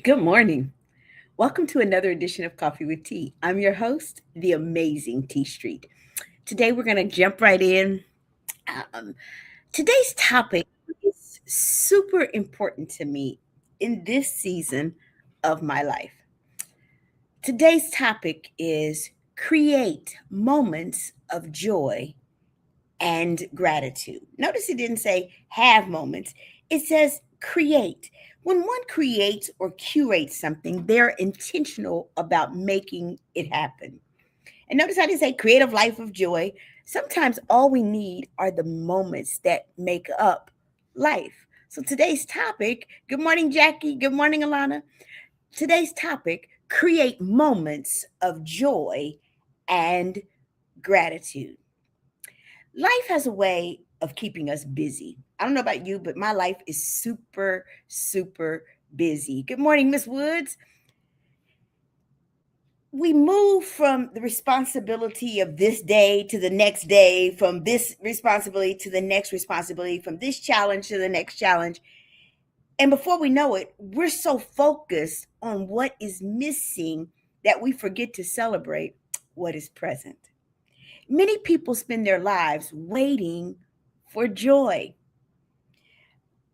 Good morning. Welcome to another edition of Coffee with Tea. I'm your host, the amazing Tea Street. Today we're going to jump right in. Um, Today's topic is super important to me in this season of my life. Today's topic is create moments of joy and gratitude. Notice it didn't say have moments, it says create. When one creates or curates something, they're intentional about making it happen. And notice how they say creative life of joy. Sometimes all we need are the moments that make up life. So today's topic, good morning, Jackie. Good morning, Alana. Today's topic, create moments of joy and gratitude. Life has a way of keeping us busy. I don't know about you, but my life is super, super busy. Good morning, Miss Woods. We move from the responsibility of this day to the next day, from this responsibility to the next responsibility, from this challenge to the next challenge. And before we know it, we're so focused on what is missing that we forget to celebrate what is present. Many people spend their lives waiting for joy.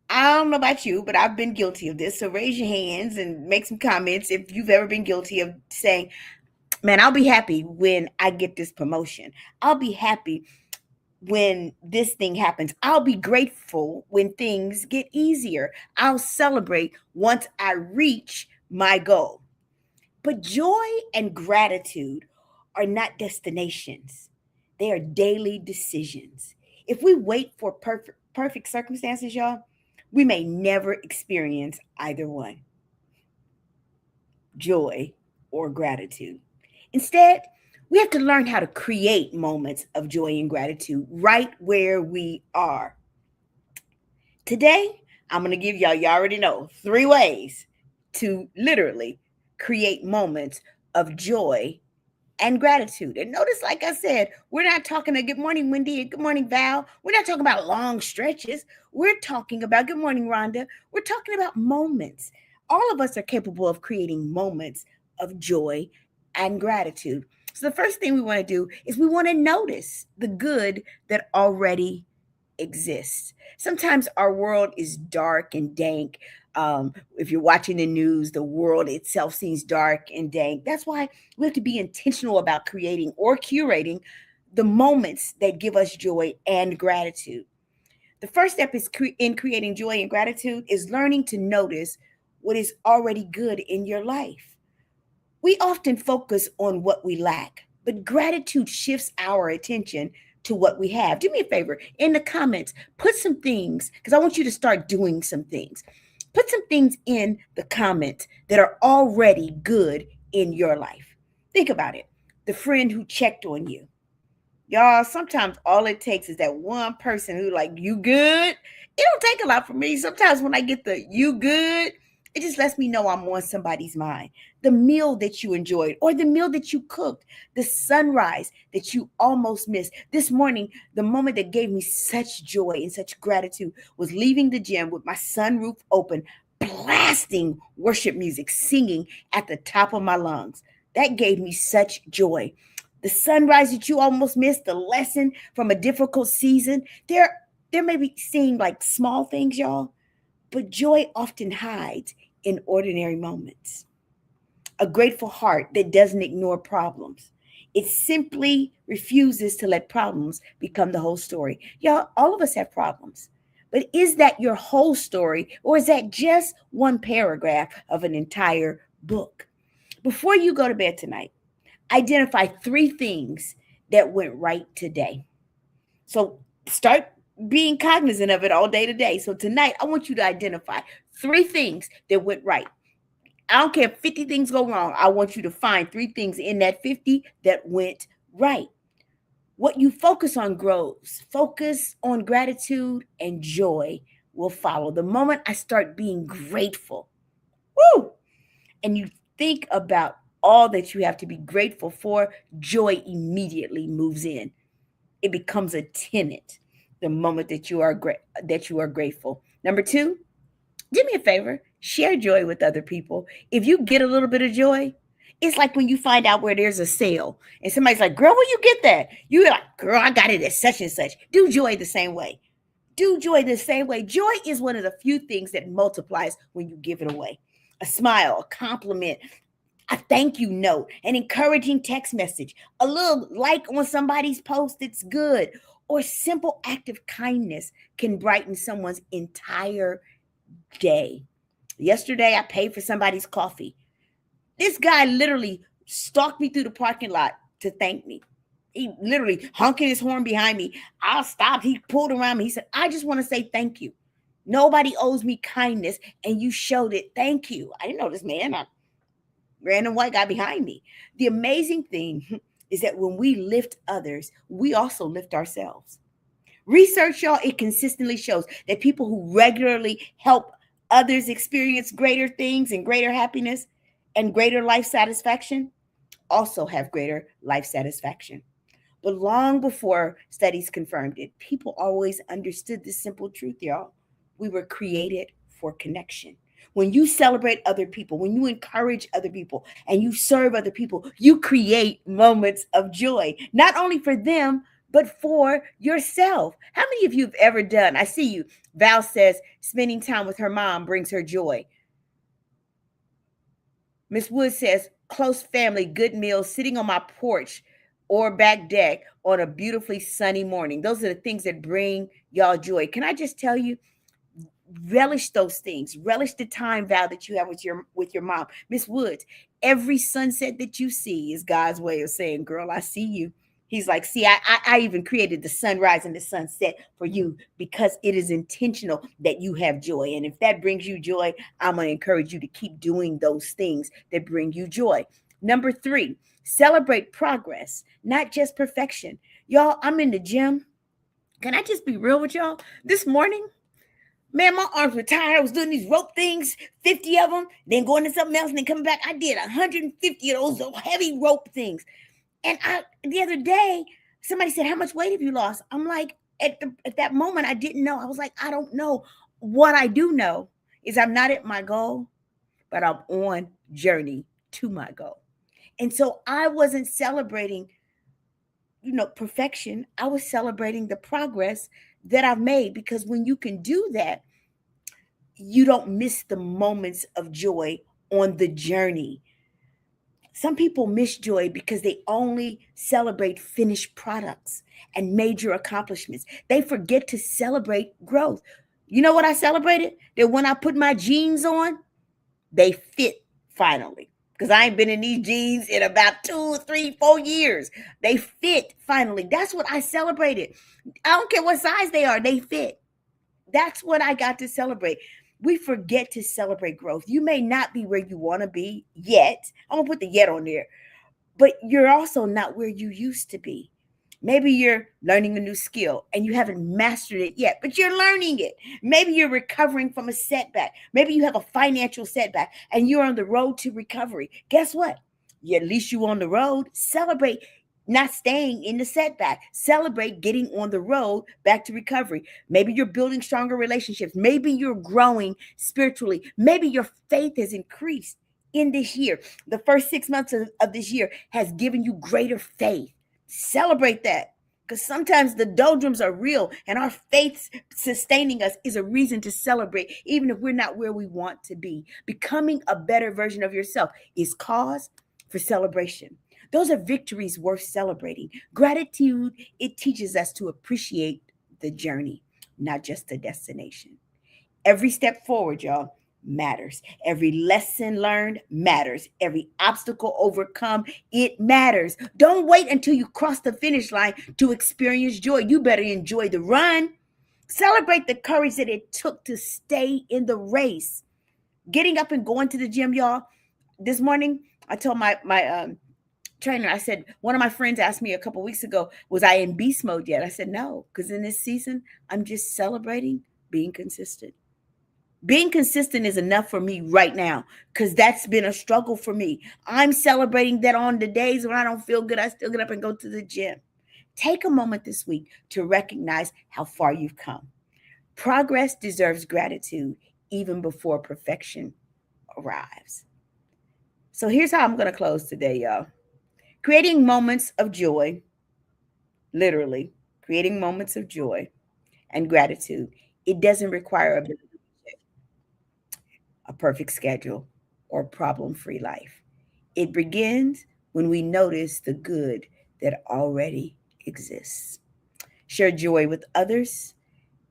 I don't know about you, but I've been guilty of this. So raise your hands and make some comments if you've ever been guilty of saying, man, I'll be happy when I get this promotion. I'll be happy when this thing happens. I'll be grateful when things get easier. I'll celebrate once I reach my goal. But joy and gratitude are not destinations, they are daily decisions. If we wait for perfect circumstances, y'all, we may never experience either one, joy or gratitude. Instead, we have to learn how to create moments of joy and gratitude right where we are. Today, I'm going to give y'all, you already know, 3 ways to literally create moments of joy and gratitude. And notice, like I said, we're not talking to good morning, Wendy, and good morning, Val. We're not talking about long stretches. We're talking about good morning, Rhonda. We're talking about moments. All of us are capable of creating moments of joy and gratitude. So, the first thing we want to do is we want to notice the good that already exists. Sometimes our world is dark and dank. If you're watching the news, the world itself seems dark and dank. That's why we have to be intentional about creating or curating the moments that give us joy and gratitude. The first step is in creating joy and gratitude is learning to notice what is already good in your life. We often focus on what we lack, but gratitude shifts our attention to what we have. Do me a favor in the comments, put some things, because I want you to start doing some things. Put some things in the comments that are already good in your life. Think about it. The friend who checked on you. Y'all, sometimes all it takes is that one person who, like, you good? It don't take a lot for me. Sometimes when I get the you good, it just lets me know I'm on somebody's mind. The meal that you enjoyed, or the meal that you cooked, the sunrise that you almost missed. This morning, the moment that gave me such joy and such gratitude was leaving the gym with my sunroof open, blasting worship music, singing at the top of my lungs. That gave me such joy. The sunrise that you almost missed, the lesson from a difficult season. There may be seem like small things, y'all, but joy often hides in ordinary moments. A grateful heart that doesn't ignore problems. It simply refuses to let problems become the whole story. Y'all, all of us have problems. But is that your whole story, or is that just one paragraph of an entire book? Before you go to bed tonight, identify 3 things that went right today. So start being cognizant of it all day today. So tonight, I want you to identify 3 things that went right. I don't care if 50 things go wrong. I want you to find 3 things in that 50 that went right. What you focus on grows. Focus on gratitude and joy will follow. The moment I start being grateful, woo, and you think about all that you have to be grateful for, joy immediately moves in. It becomes a tenant the moment that you are grateful. Number 2, Do me a favor, share joy with other people. If you get a little bit of joy, it's like when you find out where there's a sale and somebody's like, girl, where you get that? You're like, girl, I got it at such and such. Do joy the same way. Do joy the same way. Joy is one of the few things that multiplies when you give it away. A smile, a compliment, a thank you note, an encouraging text message, a little like on somebody's post that's good, or simple act of kindness can brighten someone's entire day. Yesterday, I paid for somebody's coffee. This guy literally stalked me through the parking lot to thank me. He literally honking his horn behind me. I stopped. He pulled around me. He said, I just want to say thank you. Nobody owes me kindness, and you showed it. Thank you. I didn't know this man. A random white guy behind me. The amazing thing is that when we lift others, we also lift ourselves. Research, y'all, it consistently shows that people who regularly help others experience greater things and greater happiness and greater life satisfaction also have greater life satisfaction. But long before studies confirmed it, people always understood this simple truth, y'all. We were created for connection. When you celebrate other people, when you encourage other people, and you serve other people, you create moments of joy, not only for them, but for yourself. How many of you have ever done? I see you. Val says spending time with her mom brings her joy. Miss Wood says close family, good meals, sitting on my porch or back deck on a beautifully sunny morning. Those are the things that bring y'all joy. Can I just tell you, relish those things. Relish the time, Val, that you have with your mom. Miss Woods, every sunset that you see is God's way of saying, girl, I see you. He's like, see, I even created the sunrise and the sunset for you because it is intentional that you have joy. And if that brings you joy, I'm going to encourage you to keep doing those things that bring you joy. Number 3, celebrate progress, not just perfection. Y'all, I'm in the gym. Can I just be real with y'all? This morning, man, my arms were tired. I was doing these rope things, 50 of them, then going to something else and then coming back. I did 150 of those heavy rope things. And the other day, somebody said, how much weight have you lost? I'm like, at that moment, I didn't know. I was like, I don't know. What I do know is I'm not at my goal, but I'm on journey to my goal. And so I wasn't celebrating, perfection. I was celebrating the progress that I've made, because when you can do that, you don't miss the moments of joy on the journey. Some people miss joy because they only celebrate finished products and major accomplishments. They forget to celebrate growth. You know what I celebrated? That when I put my jeans on, they fit finally. Because I ain't been in these jeans in about 2, 3, 4 years. They fit finally. That's what I celebrated. I don't care what size they are, they fit. That's what I got to celebrate. We forget to celebrate growth. You may not be where you want to be yet. I'm going to put the yet on there. But you're also not where you used to be. Maybe you're learning a new skill and you haven't mastered it yet, but you're learning it. Maybe you're recovering from a setback. Maybe you have a financial setback and you're on the road to recovery. Guess what? At least you're on the road. Celebrate not staying in the setback. Celebrate getting on the road back to recovery. Maybe you're building stronger relationships. Maybe you're growing spiritually. Maybe your faith has increased in this year. The first 6 months of this year has given you greater faith. Celebrate that, because sometimes the doldrums are real and our faith sustaining us is a reason to celebrate, even if we're not where we want to be. Becoming a better version of yourself is cause for celebration. Those are victories worth celebrating. Gratitude, it teaches us to appreciate the journey, not just the destination. Every step forward, y'all, matters. Every lesson learned matters. Every obstacle overcome, it matters. Don't wait until you cross the finish line to experience joy. You better enjoy the run. Celebrate the courage that it took to stay in the race. Getting up and going to the gym, y'all. This morning, I told my trainer, I said, one of my friends asked me a couple weeks ago, was I in beast mode yet? I said, no, because in this season, I'm just celebrating being consistent. Being consistent is enough for me right now, because that's been a struggle for me. I'm celebrating that on the days when I don't feel good, I still get up and go to the gym. Take a moment this week to recognize how far you've come. Progress deserves gratitude, even before perfection arrives. So here's how I'm going to close today, y'all. Creating moments of joy, literally, creating moments of joy and gratitude. It doesn't require a perfect schedule or problem free life. It begins when we notice the good that already exists. Share joy with others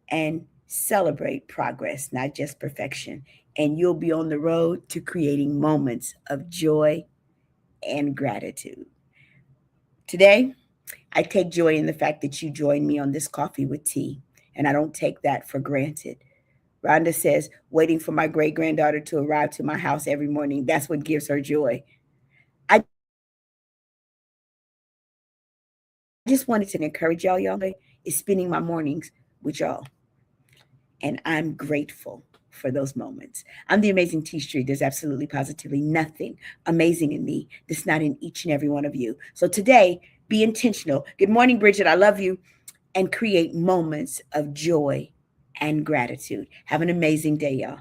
and celebrate progress, not just perfection. And you'll be on the road to creating moments of joy and gratitude. Today, I take joy in the fact that you joined me on this coffee with tea, and I don't take that for granted. Rhonda says, waiting for my great granddaughter to arrive to my house every morning, that's what gives her joy. I just wanted to encourage y'all is spending my mornings with y'all. And I'm grateful for those moments. I'm the amazing T Street. There's absolutely positively nothing amazing in me that's not in each and every one of you. So today, be intentional. Good morning, Bridget. I love you. And create moments of joy and gratitude. Have an amazing day, y'all.